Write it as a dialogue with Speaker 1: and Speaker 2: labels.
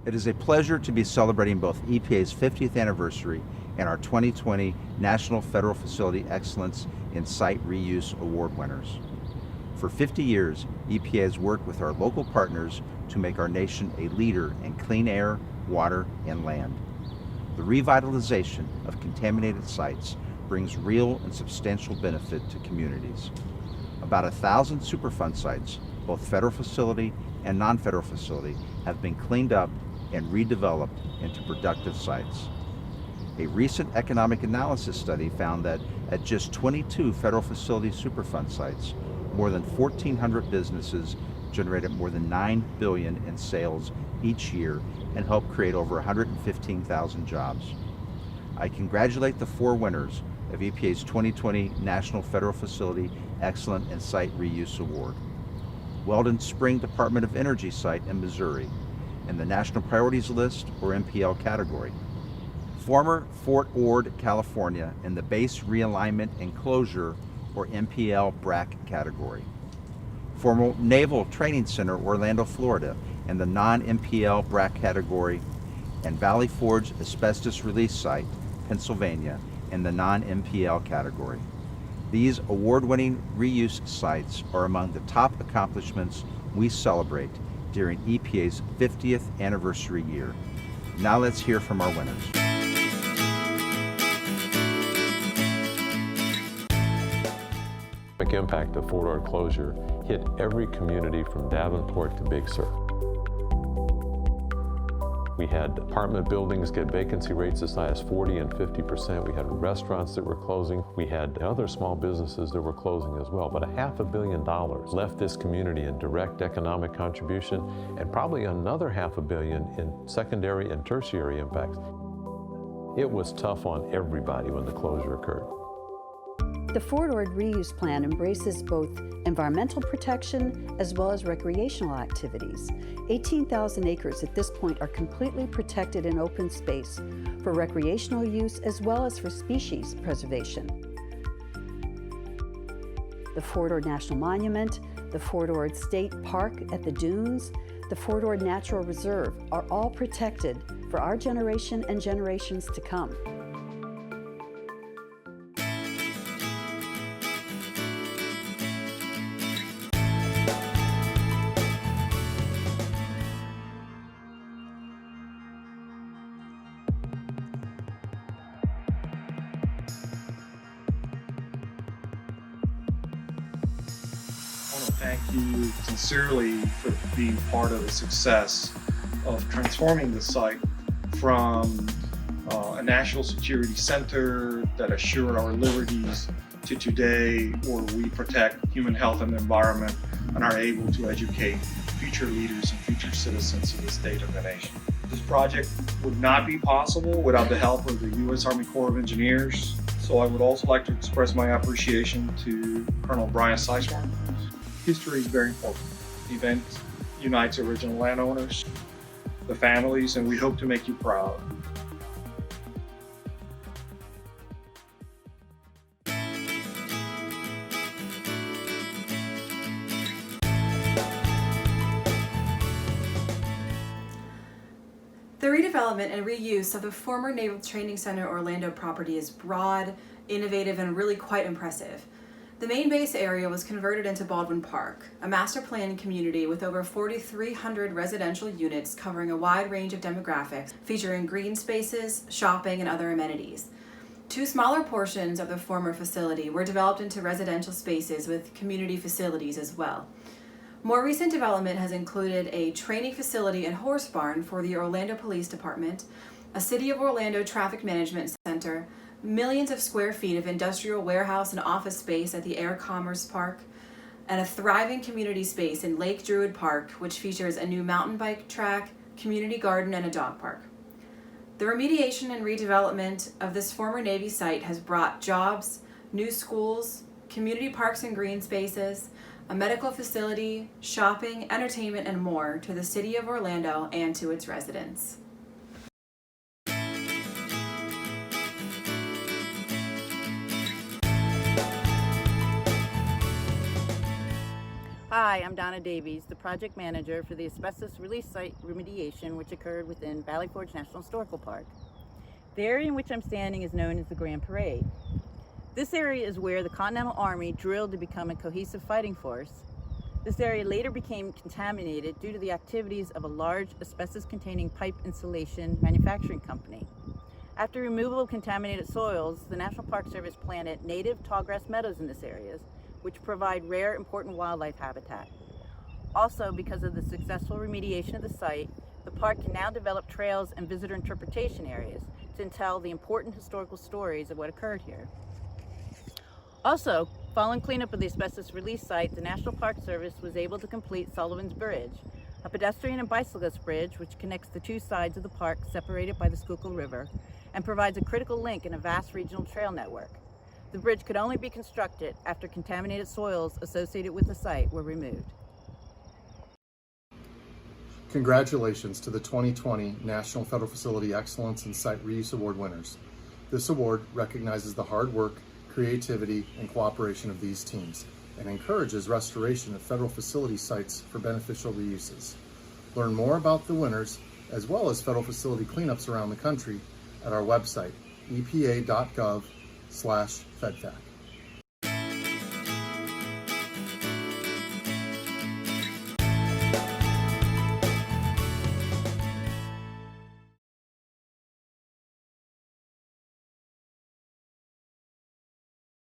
Speaker 1: It is a pleasure to be celebrating both EPA's 50th anniversary and our 2020 National Federal Facility Excellence in Site Reuse Award winners. For 50 years, EPA has worked with our local partners to make our nation a leader in clean air, water, and land. The revitalization of contaminated sites brings real and substantial benefit to communities. About 1,000 Superfund sites, both federal facility and non-federal facility, have been cleaned up and redeveloped into productive sites. A recent economic analysis study found that at just 22 federal facility Superfund sites, more than 1,400 businesses generated more than $9 billion in sales each year and helped create over 115,000 jobs. I congratulate the 4 winners of EPA's 2020 National Federal Facility Excellent in Site Reuse Award. Weldon Spring Department of Energy site in Missouri in the National Priorities List or NPL category. Former Fort Ord, California in the Base Realignment and Closure or NPL BRAC category. Former Naval Training Center, Orlando, Florida in the non-NPL BRAC category, and Valley Forge Asbestos Release Site, Pennsylvania in the non-NPL category. These award-winning reuse sites are among the top accomplishments we celebrate during EPA's 50th anniversary year. Now let's hear from our winners.
Speaker 2: The impact of Fort Ord closure hit every community from Davenport to Big Sur. We had apartment buildings get vacancy rates as high as 40 and 50%. We had restaurants that were closing. We had other small businesses that were closing as well. But $500 million left this community in direct economic contribution and probably another $500 million in secondary and tertiary impacts. It was tough on everybody when the closure occurred.
Speaker 3: The Fort Ord Reuse Plan embraces both environmental protection as well as recreational activities. 18,000 acres at this point are completely protected in open space for recreational use as well as for species preservation. The Fort Ord National Monument, the Fort Ord State Park at the Dunes, the Fort Ord Natural Reserve are all protected for our generation and generations to come.
Speaker 4: I want to thank you sincerely for being part of the success of transforming the site from a national security center that assured our liberties to today where we protect human health and the environment and are able to educate future leaders and future citizens of the state of the nation. This project would not be possible without the help of the U.S. Army Corps of Engineers, so I would also like to express my appreciation to Colonel Brian Sizemore. History is very important. The event unites original landowners, the families, and we hope to make you proud.
Speaker 5: The redevelopment and reuse of the former Naval Training Center Orlando property is broad, innovative, and really quite impressive. The main base area was converted into Baldwin Park, a master planned community with over 4,300 residential units covering a wide range of demographics, featuring green spaces, shopping, and other amenities. 2 smaller portions of the former facility were developed into residential spaces with community facilities as well. More recent development has included a training facility and horse barn for the Orlando Police Department, a City of Orlando Traffic Management Center, millions of square feet of industrial warehouse and office space at the Air Commerce Park, and a thriving community space in Lake Druid Park, which features a new mountain bike track, community garden, and a dog park. The remediation and redevelopment of this former Navy site has brought jobs, new schools, community parks and green spaces, a medical facility, shopping, entertainment, and more to the City of Orlando and to its residents.
Speaker 6: Hi, Hi, I'm Donna Davies, the project manager for the asbestos release site remediation which occurred within Valley Forge National Historical Park. The area in which I'm standing is known as the Grand Parade. This area is where the Continental Army drilled to become a cohesive fighting force. This area later became contaminated due to the activities of a large asbestos-containing pipe insulation manufacturing company. After removal of contaminated soils, the National Park Service planted native tallgrass meadows in this area, which provide rare, important wildlife habitat. Also, because of the successful remediation of the site, the park can now develop trails and visitor interpretation areas to tell the important historical stories of what occurred here. Also, following cleanup of the asbestos release site, the National Park Service was able to complete Sullivan's Bridge, a pedestrian and bicyclist bridge which connects the two sides of the park separated by the Schuylkill River and provides a critical link in a vast regional trail network. The bridge could only be constructed after contaminated soils associated with the site were removed.
Speaker 7: Congratulations to the 2020 National Federal Facility Excellence in Site Reuse Award winners. This award recognizes the hard work, creativity, and cooperation of these teams and encourages restoration of federal facility sites for beneficial reuses. Learn more about the winners as well as federal facility cleanups around the country at our website, epa.gov/FedFac.